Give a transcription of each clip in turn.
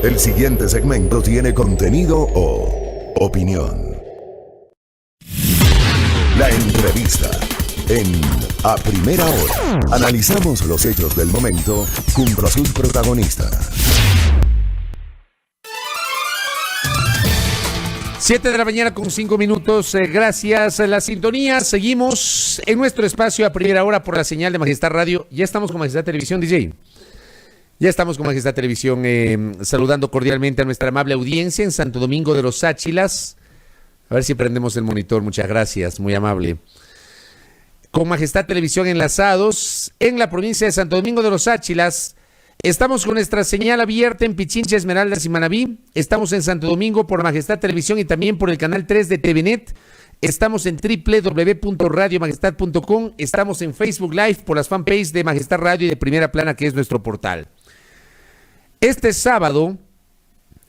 El siguiente segmento tiene contenido o opinión. La entrevista en A Primera Hora. Analizamos los hechos del momento junto a sus protagonistas. 7 de la mañana con 5 minutos. Gracias a la sintonía. Seguimos en nuestro espacio A Primera Hora por la señal de Majestad Radio. Ya estamos con Majestad Televisión, DJ. Ya estamos con Majestad Televisión, saludando cordialmente a nuestra amable audiencia en Santo Domingo de los Áchilas. A ver si prendemos el monitor, muchas gracias, muy amable. Con Majestad Televisión enlazados en la provincia de Santo Domingo de los Áchilas. Estamos con nuestra señal abierta en Pichincha, Esmeraldas y Manabí. Estamos en Santo Domingo por Majestad Televisión y también por el canal 3 de TVNet. Estamos en www.radiomajestad.com. Estamos en Facebook Live por las fanpages de Majestad Radio y de Primera Plana, que es nuestro portal. Este sábado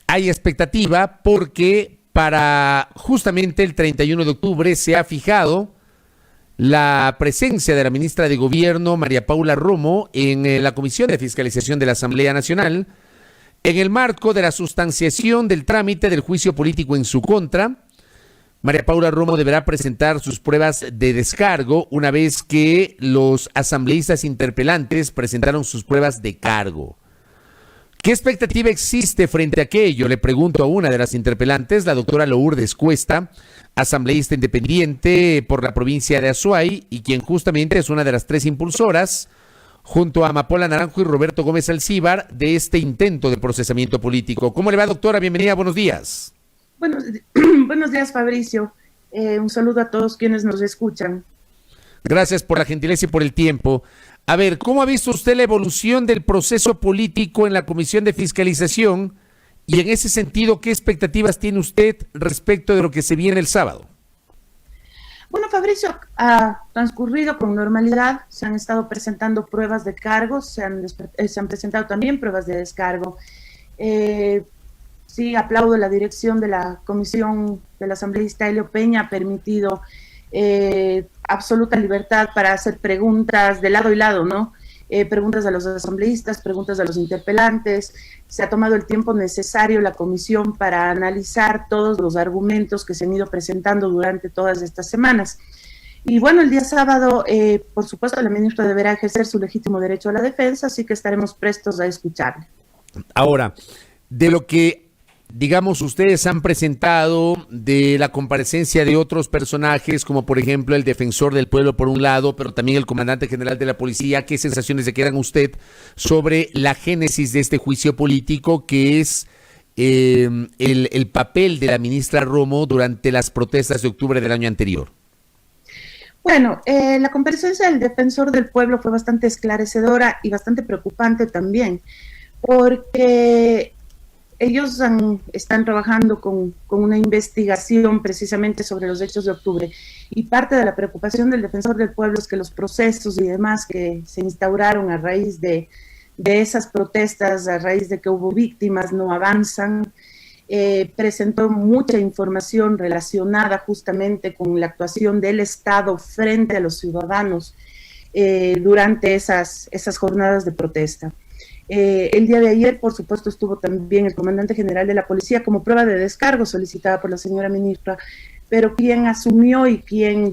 hay expectativa porque para justamente el 31 de octubre se ha fijado la presencia de la ministra de Gobierno, María Paula Romo, en la Comisión de Fiscalización de la Asamblea Nacional, en el marco de la sustanciación del trámite del juicio político en su contra. María Paula Romo deberá presentar sus pruebas de descargo una vez que los asambleístas interpelantes presentaron sus pruebas de cargo. ¿Qué expectativa existe frente a aquello? Le pregunto a una de las interpelantes, la doctora Lourdes Cuesta, asambleísta independiente por la provincia de Azuay y quien justamente es una de las 3 impulsoras, junto a Amapola Naranjo y Roberto Gómez Alcíbar, de este intento de procesamiento político. ¿Cómo le va, doctora? Bienvenida, buenos días. Buenos días, Fabricio. Un saludo a todos quienes nos escuchan. Gracias por la gentileza y por el tiempo. A ver, ¿cómo ha visto usted la evolución del proceso político en la Comisión de Fiscalización? Y en ese sentido, ¿qué expectativas tiene usted respecto de lo que se viene el sábado? Bueno, Fabricio, ha transcurrido con normalidad. Se han estado presentando pruebas de cargo, se han presentado también pruebas de descargo. Sí, aplaudo la dirección de la comisión del asambleísta Helio Peña, ha permitido absoluta libertad para hacer preguntas de lado y lado, ¿no? Preguntas a los asambleístas, preguntas a los interpelantes. Se ha tomado el tiempo necesario la comisión para analizar todos los argumentos que se han ido presentando durante todas estas semanas. Y bueno, el día sábado, por supuesto, la ministra deberá ejercer su legítimo derecho a la defensa, así que estaremos prestos a escucharle. Ahora, de lo que digamos, ustedes han presentado de la comparecencia de otros personajes, como por ejemplo el defensor del pueblo por un lado, pero también el comandante general de la policía. ¿Qué sensaciones le quedan a usted sobre la génesis de este juicio político, que es el papel de la ministra Romo durante las protestas de octubre del año anterior? Bueno, la comparecencia del defensor del pueblo fue bastante esclarecedora y bastante preocupante también, porque ellos están trabajando con una investigación precisamente sobre los hechos de octubre, y parte de la preocupación del defensor del pueblo es que los procesos y demás que se instauraron a raíz de esas protestas, a raíz de que hubo víctimas, no avanzan. Presentó mucha información relacionada justamente con la actuación del Estado frente a los ciudadanos durante esas jornadas de protesta. El día de ayer, por supuesto, estuvo también el comandante general de la policía como prueba de descargo solicitada por la señora ministra, pero quien asumió y quien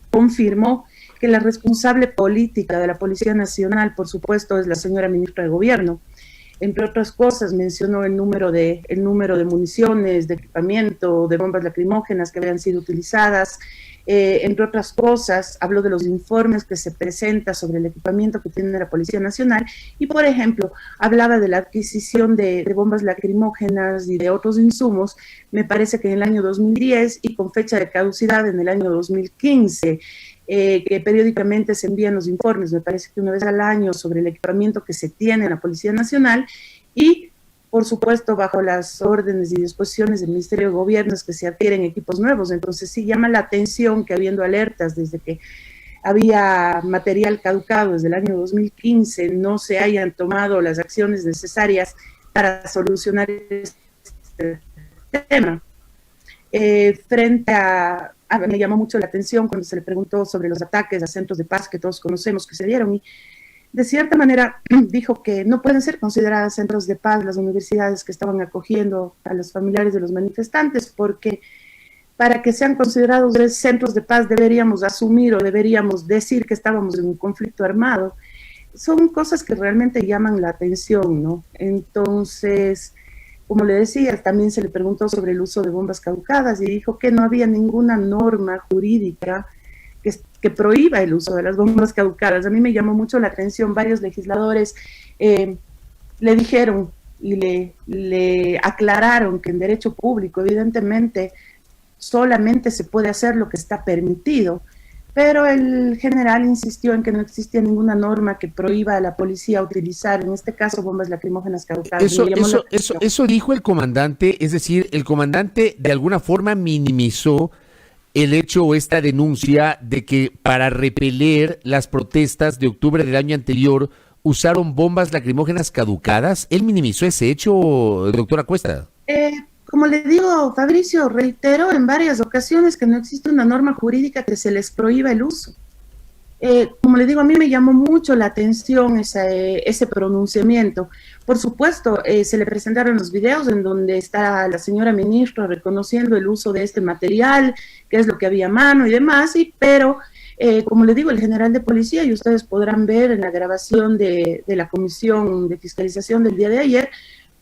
confirmó que la responsable política de la Policía Nacional, por supuesto, es la señora ministra de Gobierno. Entre otras cosas, mencionó el número de municiones, de equipamiento, de bombas lacrimógenas que habían sido utilizadas. Entre otras cosas, habló de los informes que se presenta sobre el equipamiento que tiene la Policía Nacional y, por ejemplo, hablaba de la adquisición de bombas lacrimógenas y de otros insumos, me parece que en el año 2010 y con fecha de caducidad en el año 2015, que periódicamente se envían los informes, me parece que una vez al año, sobre el equipamiento que se tiene en la Policía Nacional y, por supuesto, bajo las órdenes y disposiciones del Ministerio de Gobierno es que se adquieren equipos nuevos. Entonces sí llama la atención que, habiendo alertas desde que había material caducado desde el año 2015, no se hayan tomado las acciones necesarias para solucionar este tema. Me llamó mucho la atención cuando se le preguntó sobre los ataques a centros de paz que todos conocemos que se dieron, y de cierta manera dijo que no pueden ser consideradas centros de paz las universidades que estaban acogiendo a los familiares de los manifestantes, porque para que sean considerados centros de paz deberíamos asumir o deberíamos decir que estábamos en un conflicto armado. Son cosas que realmente llaman la atención, ¿no? Entonces, como le decía, también se le preguntó sobre el uso de bombas caducadas y dijo que no había ninguna norma jurídica que prohíba el uso de las bombas caducadas. A mí me llamó mucho la atención, varios legisladores le dijeron y le aclararon que en derecho público, evidentemente, solamente se puede hacer lo que está permitido, pero el general insistió en que no existía ninguna norma que prohíba a la policía utilizar, en este caso, bombas lacrimógenas caducadas. Eso dijo el comandante, es decir, el comandante de alguna forma minimizó el hecho o esta denuncia de que para repeler las protestas de octubre del año anterior usaron bombas lacrimógenas caducadas. ¿Él minimizó ese hecho, doctora Cuesta? Como le digo, Fabricio, reitero en varias ocasiones que no existe una norma jurídica que se les prohíba el uso. Como le digo, a mí me llamó mucho la atención ese pronunciamiento. Por supuesto, se le presentaron los videos en donde está la señora ministra reconociendo el uso de este material, qué es lo que había a mano y demás, pero como le digo, el general de policía, y ustedes podrán ver en la grabación de la comisión de fiscalización del día de ayer,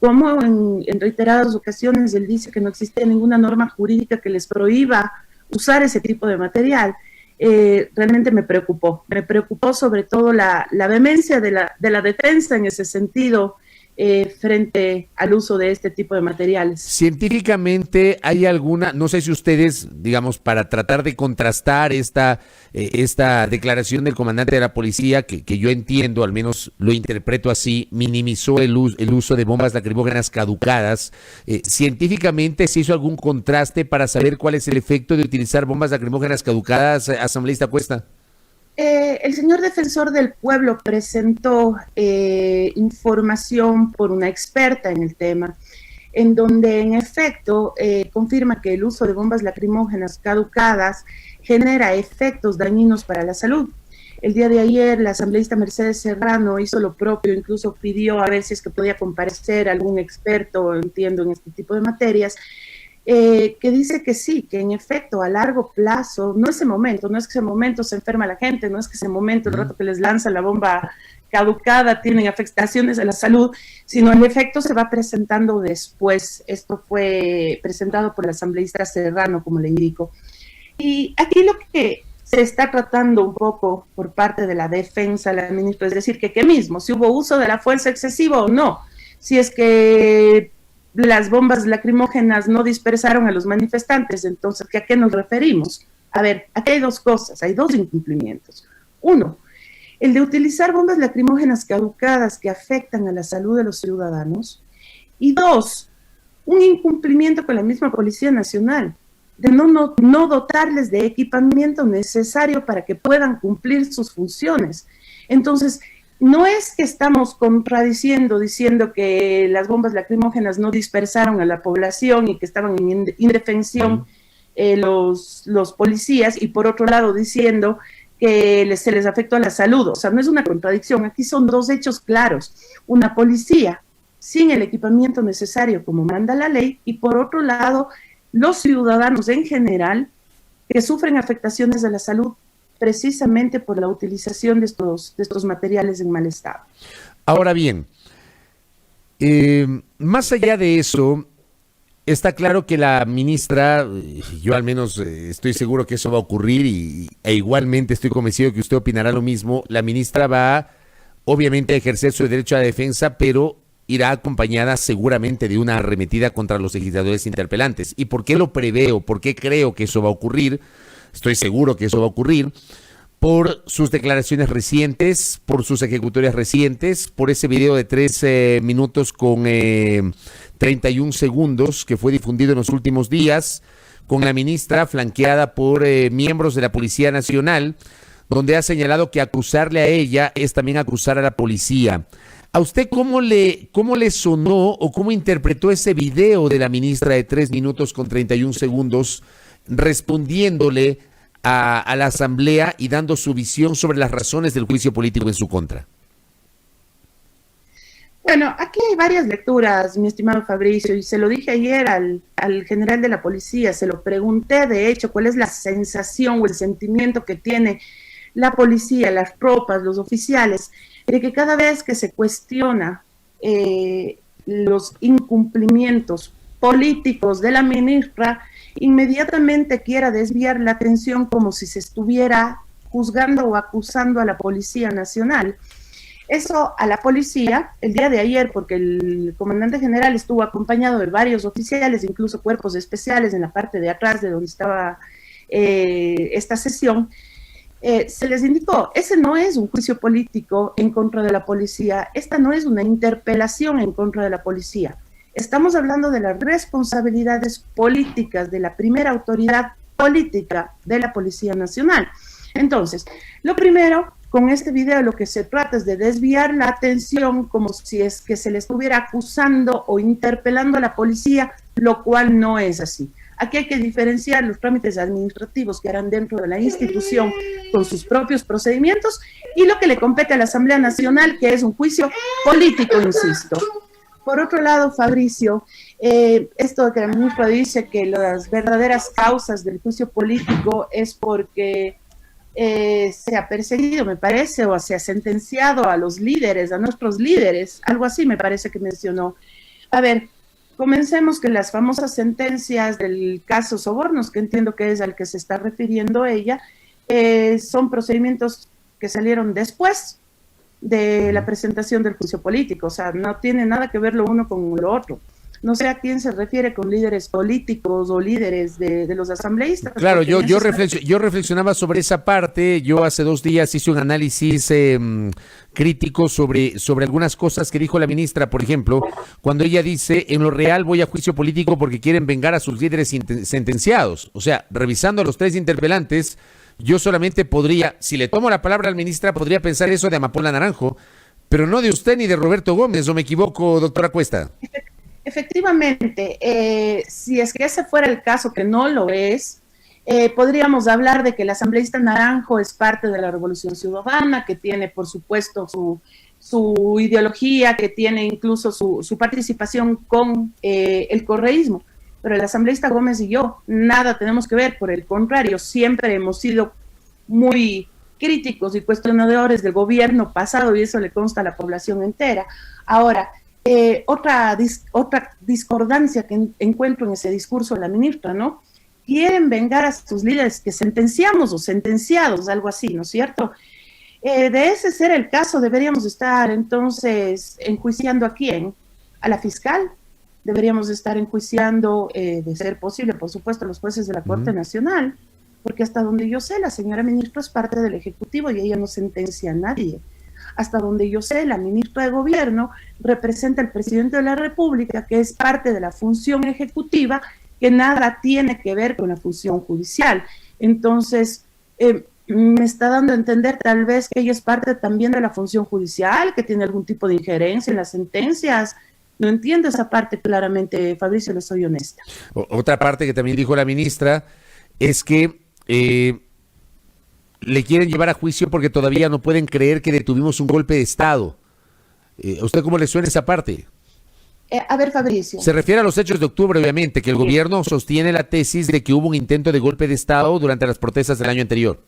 como en reiteradas ocasiones él dice que no existe ninguna norma jurídica que les prohíba usar ese tipo de material. Realmente me preocupó sobre todo la vehemencia de la defensa en ese sentido frente al uso de este tipo de materiales. Científicamente hay alguna, no sé si ustedes, digamos, para tratar de contrastar esta declaración del comandante de la policía, que yo entiendo, al menos lo interpreto así, minimizó el uso de bombas lacrimógenas caducadas. Científicamente se hizo algún contraste para saber cuál es el efecto de utilizar bombas lacrimógenas caducadas, asambleísta Cuesta. El señor defensor del pueblo presentó información por una experta en el tema, en donde en efecto confirma que el uso de bombas lacrimógenas caducadas genera efectos dañinos para la salud. El día de ayer la asambleísta Mercedes Serrano hizo lo propio, incluso pidió a ver si es que podía comparecer algún experto, entiendo, en este tipo de materias, que dice que sí, que en efecto a largo plazo, no es que ese momento se enferma la gente, no es que ese momento, el rato que les lanza la bomba caducada, tienen afectaciones a la salud, sino el efecto se va presentando después. Esto fue presentado por el asambleísta Serrano, como le indico. Y aquí lo que se está tratando un poco por parte de la defensa, la ministra, es decir, que qué mismo, si hubo uso de la fuerza excesiva o no, si es que las bombas lacrimógenas no dispersaron a los manifestantes, entonces, ¿a qué nos referimos? A ver, aquí hay dos cosas, hay dos incumplimientos. Uno, el de utilizar bombas lacrimógenas caducadas que afectan a la salud de los ciudadanos. Y dos, un incumplimiento con la misma Policía Nacional, de no dotarles de equipamiento necesario para que puedan cumplir sus funciones. Entonces, no es que estamos contradiciendo, diciendo que las bombas lacrimógenas no dispersaron a la población y que estaban en indefensión los policías, y por otro lado diciendo que se les afectó a la salud. O sea, no es una contradicción, aquí son dos hechos claros. Una policía sin el equipamiento necesario como manda la ley, y por otro lado, los ciudadanos en general que sufren afectaciones de la salud precisamente por la utilización de estos materiales en mal estado. Ahora bien, más allá de eso, está claro que la ministra, yo al menos estoy seguro que eso va a ocurrir e igualmente estoy convencido que usted opinará lo mismo, la ministra va obviamente a ejercer su derecho a la defensa, pero irá acompañada seguramente de una arremetida contra los legisladores interpelantes. ¿Y por qué lo preveo? ¿Por qué creo que eso va a ocurrir? Estoy seguro que eso va a ocurrir por sus declaraciones recientes, por sus ejecutorias recientes, por ese video de 3 minutos con 31 segundos que fue difundido en los últimos días, con la ministra flanqueada por miembros de la Policía Nacional, donde ha señalado que acusarle a ella es también acusar a la policía. ¿A usted cómo le sonó o cómo interpretó ese video de la ministra de 3 minutos con 31 segundos respondiéndole a la asamblea y dando su visión sobre las razones del juicio político en su contra? Bueno, aquí hay varias lecturas, mi estimado Fabricio, y se lo dije ayer al general de la policía, se lo pregunté, de hecho, cuál es la sensación o el sentimiento que tiene la policía, las tropas, los oficiales, de que cada vez que se cuestiona los incumplimientos políticos de la ministra, inmediatamente quiera desviar la atención como si se estuviera juzgando o acusando a la Policía Nacional. Eso a la policía, el día de ayer, porque el comandante general estuvo acompañado de varios oficiales, incluso cuerpos especiales en la parte de atrás de donde estaba esta sesión, se les indicó, ese no es un juicio político en contra de la policía, esta no es una interpelación en contra de la policía. Estamos hablando de las responsabilidades políticas de la primera autoridad política de la Policía Nacional. Entonces, lo primero, con este video lo que se trata es de desviar la atención como si es que se le estuviera acusando o interpelando a la policía, lo cual no es así. Aquí hay que diferenciar los trámites administrativos que harán dentro de la institución con sus propios procedimientos y lo que le compete a la Asamblea Nacional, que es un juicio político, insisto. Por otro lado, Fabricio, esto de que la ministra dice que las verdaderas causas del juicio político es porque se ha perseguido, me parece, o se ha sentenciado a los líderes, a nuestros líderes, algo así me parece que mencionó. A ver, comencemos que las famosas sentencias del caso Sobornos, que entiendo que es al que se está refiriendo ella, son procedimientos que salieron después de la presentación del juicio político, o sea, no tiene nada que ver lo uno con lo otro. No sé a quién se refiere con líderes políticos o líderes de los asambleístas. Claro, yo reflexionaba sobre esa parte. Yo hace 2 días hice un análisis crítico sobre algunas cosas que dijo la ministra, por ejemplo, cuando ella dice, en lo real voy a juicio político porque quieren vengar a sus líderes sentenciados. O sea, revisando a los 3 interpelantes, yo solamente podría, si le tomo la palabra al ministra, podría pensar eso de Amapola Naranjo, pero no de usted ni de Roberto Gómez, ¿o me equivoco, doctora Cuesta? Efectivamente, si es que ese fuera el caso, que no lo es, podríamos hablar de que el asambleísta Naranjo es parte de la Revolución Ciudadana, que tiene, por supuesto, su ideología, que tiene incluso su participación con el correísmo. Pero el asambleísta Gómez y yo nada tenemos que ver, por el contrario, siempre hemos sido muy críticos y cuestionadores del gobierno pasado, y eso le consta a la población entera. Ahora, otra discordancia que encuentro en ese discurso de la ministra, ¿no? Quieren vengar a sus líderes que sentenciamos o sentenciados, algo así, ¿no es cierto? De ese ser el caso, deberíamos estar entonces enjuiciando ¿a quién? ¿A la fiscal? Deberíamos estar enjuiciando, de ser posible, por supuesto, a los jueces de la Corte Nacional, porque hasta donde yo sé, la señora ministra es parte del Ejecutivo y ella no sentencia a nadie. Hasta donde yo sé, la ministra de Gobierno representa al presidente de la República, que es parte de la función ejecutiva, que nada tiene que ver con la función judicial. Entonces, me está dando a entender tal vez que ella es parte también de la función judicial, que tiene algún tipo de injerencia en las sentencias. No entiendo esa parte claramente, Fabricio, le soy honesta. Otra parte que también dijo la ministra es que le quieren llevar a juicio porque todavía no pueden creer que detuvimos un golpe de Estado. ¿A usted cómo le suena esa parte? A ver, Fabricio. Se refiere a los hechos de octubre, obviamente, que el gobierno sostiene la tesis de que hubo un intento de golpe de Estado durante las protestas del año anterior.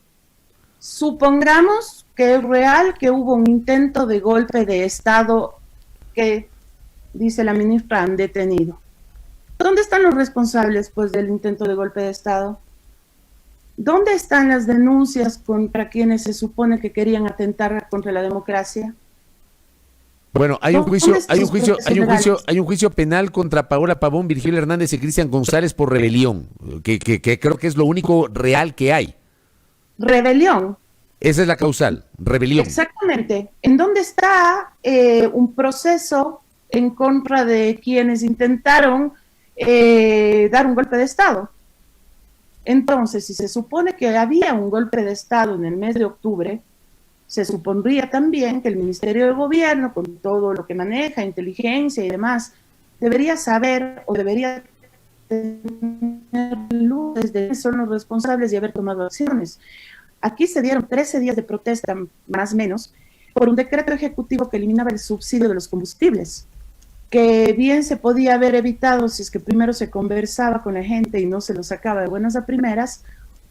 Supongamos que es real que hubo un intento de golpe de Estado que, dice la ministra, han detenido. ¿Dónde están los responsables, pues, del intento de golpe de Estado? ¿Dónde están las denuncias contra quienes se supone que querían atentar contra la democracia? Bueno, hay un juicio penal contra Paola Pavón, Virgilio Hernández y Cristian González por rebelión, que creo que es lo único real que hay. Rebelión. Esa es la causal, rebelión. Exactamente. ¿En dónde está un proceso en contra de quienes intentaron dar un golpe de Estado? Entonces, si se supone que había un golpe de Estado en el mes de octubre, se supondría también que el Ministerio de Gobierno, con todo lo que maneja, inteligencia y demás, debería saber o debería tener luces de quiénes son los responsables y haber tomado acciones. Aquí se dieron 13 días de protesta, más o menos, por un decreto ejecutivo que eliminaba el subsidio de los combustibles, que bien se podía haber evitado si es que primero se conversaba con la gente y no se lo sacaba de buenas a primeras,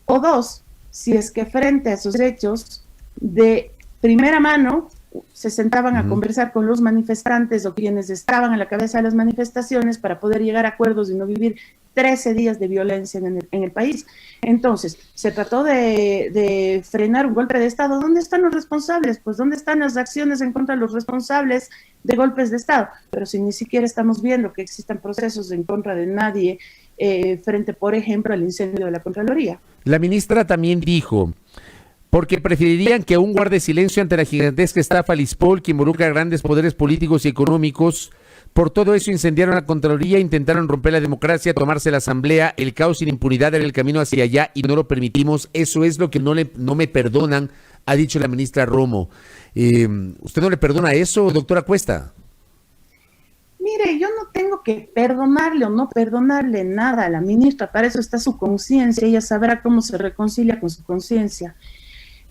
o dos, si es que frente a esos hechos de primera mano se sentaban a conversar con los manifestantes o quienes estaban a la cabeza de las manifestaciones para poder llegar a acuerdos y no vivir 13 días de violencia en el país. Entonces, se trató de frenar un golpe de Estado. ¿Dónde están los responsables? Pues, ¿dónde están las acciones en contra de los responsables de golpes de Estado? Pero si ni siquiera estamos viendo que existan procesos en contra de nadie frente, por ejemplo, al incendio de la Contraloría. La ministra también dijo, porque preferirían que aún guarde silencio ante la gigantesca estafa Lispol que involucra grandes poderes políticos y económicos. Por todo eso incendiaron la Contraloría, intentaron romper la democracia, tomarse la asamblea, el caos sin impunidad era el camino hacia allá y no lo permitimos. Eso es lo que no me perdonan, ha dicho la ministra Romo. ¿Usted no le perdona eso, doctora Cuesta? Mire, yo no tengo que perdonarle o no perdonarle nada a la ministra, para eso está su conciencia, ella sabrá cómo se reconcilia con su conciencia.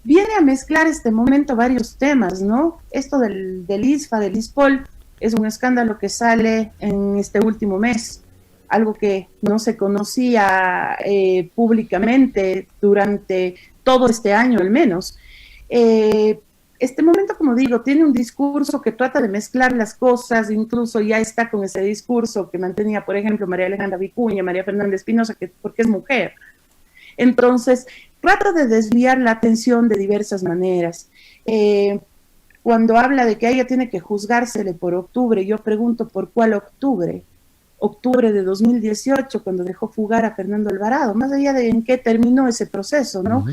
Viene a mezclar este momento varios temas, ¿no? Esto del ISFA, del ISPOL, es un escándalo que sale en este último mes, algo que no se conocía públicamente durante todo este año al menos. Este momento, como digo, tiene un discurso que trata de mezclar las cosas, incluso ya está con ese discurso que mantenía, por ejemplo, María Alejandra Vicuña, María Fernanda Espinosa, porque es mujer. Entonces, trata de desviar la atención de diversas maneras. Cuando habla de que a ella tiene que juzgársele por octubre, yo pregunto por cuál octubre. Octubre de 2018, cuando dejó fugar a Fernando Alvarado, más allá de en qué terminó ese proceso, ¿no?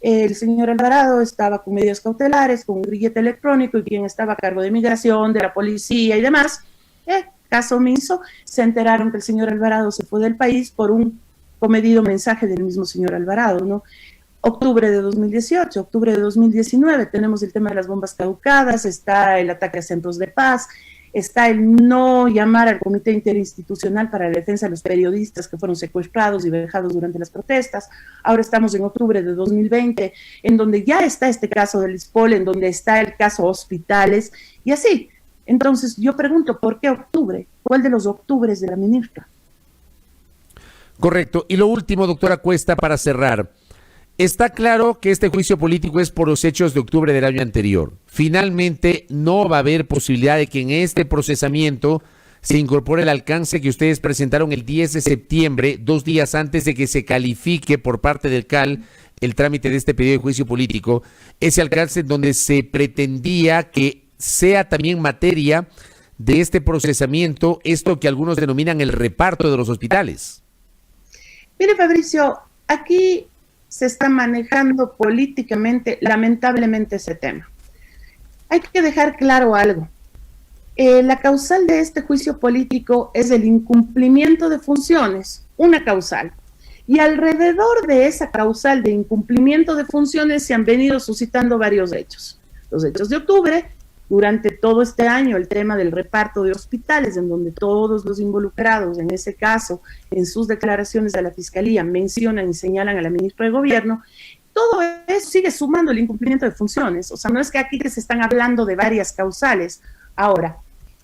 El señor Alvarado estaba con medidas cautelares, con un grillete electrónico, y quien estaba a cargo de migración, de la policía y demás, caso omiso, se enteraron que el señor Alvarado se fue del país por un comedido mensaje del mismo señor Alvarado, ¿no? Octubre de 2018, octubre de 2019, tenemos el tema de las bombas caducadas, está el ataque a centros de paz, está el no llamar al Comité Interinstitucional para la Defensa de los Periodistas que fueron secuestrados y vejados durante las protestas. Ahora estamos en octubre de 2020, en donde ya está este caso del ISPOL, en donde está el caso Hospitales, y así. Entonces, yo pregunto, ¿por qué octubre? ¿Cuál de los octubres de la ministra? Correcto. Y lo último, doctora Cuesta, para cerrar. Está claro que este juicio político es por los hechos de octubre del año anterior. Finalmente, no va a haber posibilidad de que en este procesamiento se incorpore el alcance que ustedes presentaron el 10 de septiembre, 2 días antes de que se califique por parte del CAL el trámite de este pedido de juicio político. Ese alcance donde se pretendía que sea también materia de este procesamiento, esto que algunos denominan el reparto de los hospitales. Mire, Fabricio, aquí se está manejando políticamente, lamentablemente, ese tema. Hay que dejar claro algo. La causal de este juicio político es el incumplimiento de funciones, una causal. Y alrededor de esa causal de incumplimiento de funciones se han venido suscitando varios hechos. Los hechos de octubre, durante todo este año, el tema del reparto de hospitales, en donde todos los involucrados, en ese caso, en sus declaraciones a la Fiscalía, mencionan y señalan a la ministra de Gobierno, todo eso sigue sumando el incumplimiento de funciones. O sea, no es que aquí que se están hablando de varias causales. Ahora,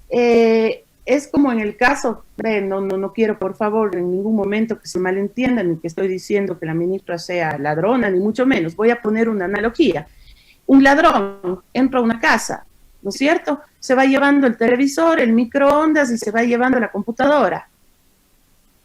es como en el caso, no quiero, por favor, en ningún momento que se malentienda, ni que estoy diciendo que la ministra sea ladrona, ni mucho menos. Voy a poner una analogía. Un ladrón entra a una casa, ¿no es cierto? Se va llevando el televisor, el microondas y se va llevando la computadora.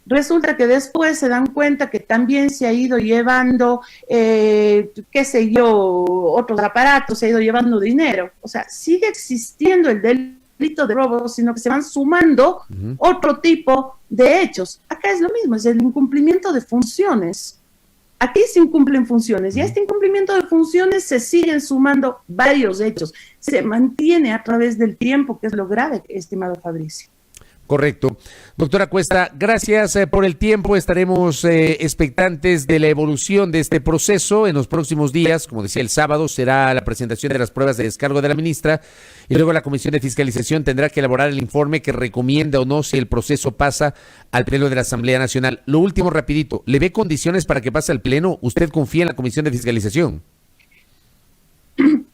Resulta que después se dan cuenta que también se ha ido llevando, qué sé yo, otros aparatos, se ha ido llevando dinero. O sea, sigue existiendo el delito de robo, sino que se van sumando otro tipo de hechos. Acá es lo mismo, es el incumplimiento de funciones. Aquí se incumplen funciones y a este incumplimiento de funciones se siguen sumando varios hechos. Se mantiene a través del tiempo, que es lo grave, estimado Fabricio. Correcto. Doctora Cuesta, gracias por el tiempo. Estaremos expectantes de la evolución de este proceso en los próximos días. Como decía, el sábado será la presentación de las pruebas de descargo de la ministra y luego la Comisión de Fiscalización tendrá que elaborar el informe que recomienda o no si el proceso pasa al Pleno de la Asamblea Nacional. Lo último, rapidito, ¿le ve condiciones para que pase al Pleno? ¿Usted confía en la Comisión de Fiscalización?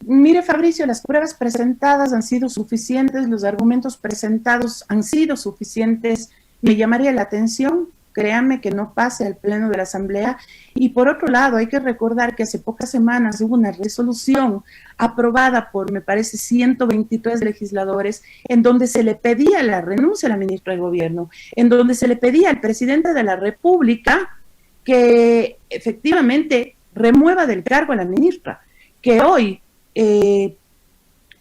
Mire, Fabricio, las pruebas presentadas han sido suficientes, los argumentos presentados han sido suficientes. Me llamaría la atención, créame, que no pase al Pleno de la Asamblea. Y por otro lado, hay que recordar que hace pocas semanas hubo una resolución aprobada por, me parece, 123 legisladores, en donde se le pedía la renuncia a la ministra de Gobierno, en donde se le pedía al presidente de la República que efectivamente remueva del cargo a la ministra, que hoy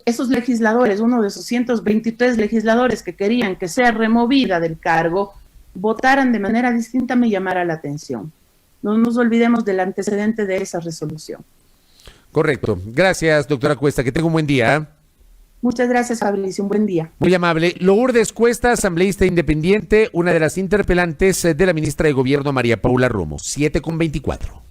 esos legisladores, uno de esos 123 legisladores que querían que sea removida del cargo, votaran de manera distinta, me llamara la atención. No nos olvidemos del antecedente de esa resolución. Correcto. Gracias, doctora Cuesta. Que tenga un buen día. Muchas gracias, Fabricio. Un buen día. Muy amable. Lourdes Cuesta, asambleísta independiente, una de las interpelantes de la ministra de Gobierno, María Paula Romo. 7:24.